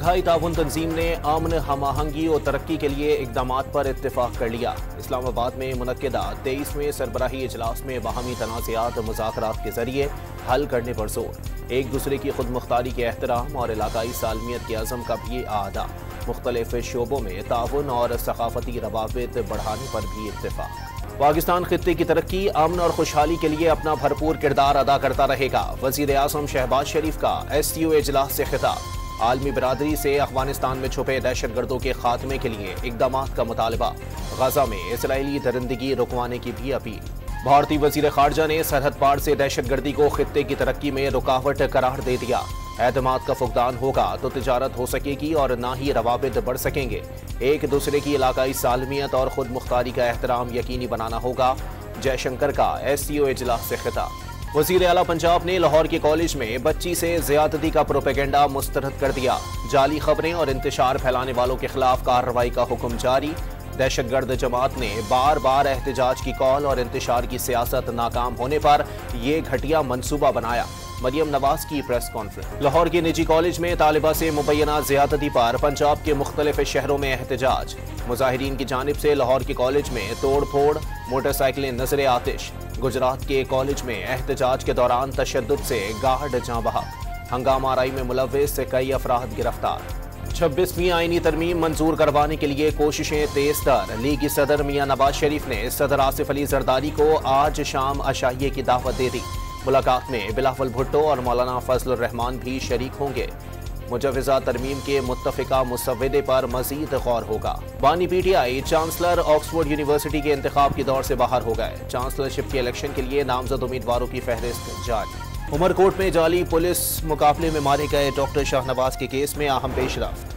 Shanghai ताउन तंजीम ने अमन, हम-आहंगी और तरक्की के लिए इकदामात पर इत्तेफाक कर लिया। इस्लामाबाद में मुनक्किदा 23वें सरबराही इजलास में बाहमी तनाज़ात मुज़ाकरात के जरिए हल करने पर जोर। एक दूसरे की खुद मुख्तारी के एहतराम और इलाकाई सालमियत के अज़म का भी आदा। मुख्तलिफ शोबों में ताउन और सकाफती रवाबित बढ़ाने पर भी इत्तेफाक। पाकिस्तान खित्ते की तरक्की, अमन और खुशहाली के लिए अपना भरपूर किरदार अदा करता रहेगा। वज़ीर आज़म शहबाज शरीफ का SCO इजलास से खिताब। आलमी बिरादरी से अफगानिस्तान में छुपे दहशतगर्दों के खात्मे के लिए इकदामात का मुतालबा। गजा में इसराइली दरिंदगी रुकवाने की भी अपील। भारतीय वज़ीर खारजा ने सरहद पार से दहशतगर्दी को खित्ते की तरक्की में रुकावट करार दे दिया। एतमाद का फुकदान होगा तो तिजारत हो सकेगी और ना ही रवाबित बढ़ सकेंगे। एक दूसरे की इलाकाई सालमियत और खुद मुख्तारी का एहतराम यकीनी बनाना होगा। जयशंकर का SCO इजलास से खिताब। वज़ीर आला पंजाब ने लाहौर के कॉलेज में बच्ची से ज्यादती का प्रोपेगेंडा मुस्तरद कर दिया। जाली खबरें और इंतशार फैलाने वालों के खिलाफ कार्रवाई का हुक्म जारी। दहशतगर्द जमात ने बार बार एहतजाज की कॉल और इंतशार की सियासत नाकाम होने पर यह घटिया मंसूबा बनाया। मरियम नवाज की प्रेस कॉन्फ्रेंस। लाहौर के निजी कॉलेज में तालिबा से मुबैना ज्यादती पर पंजाब के मुख्तलिफ शहरों में एहतजाज। मुजाहिरीन की जानिब से लाहौर के कॉलेज में तोड़ फोड़, मोटरसाइकिलें नजरे आतिश। गुजरात के कॉलेज में एहतजाज के दौरान तशद्दुद से गार्ड जाँ बहक। हंगामा आराई में मुलव्विस से कई अफराद गिरफ्तार। 26वीं आईनी तरमीम मंजूर करवाने के लिए कोशिशें तेज तर। लीगी सदर मियां नवाज शरीफ ने सदर आसिफ अली जरदारी को आज शाम अशाइये की दावत दे दी। मुलाकात में बिलावल भुट्टो और मौलाना फजलुर रहमान भी शरीक होंगे। मुजव्वज़ा तरमीम के मुत्तफ़िका मुसव्वदे पर मज़ीद गौर होगा। बानी PTI चांसलर ऑक्सफोर्ड यूनिवर्सिटी के इंतखाब के दौर से बाहर हो गए। चांसलरशिप के इलेक्शन के लिए नामजद उम्मीदवारों की फहरिस्त जारी। उमरकोट में जाली पुलिस मुकाबले में मारे गए डॉक्टर शाहनवाज के केस में अहम पेशरफ्त।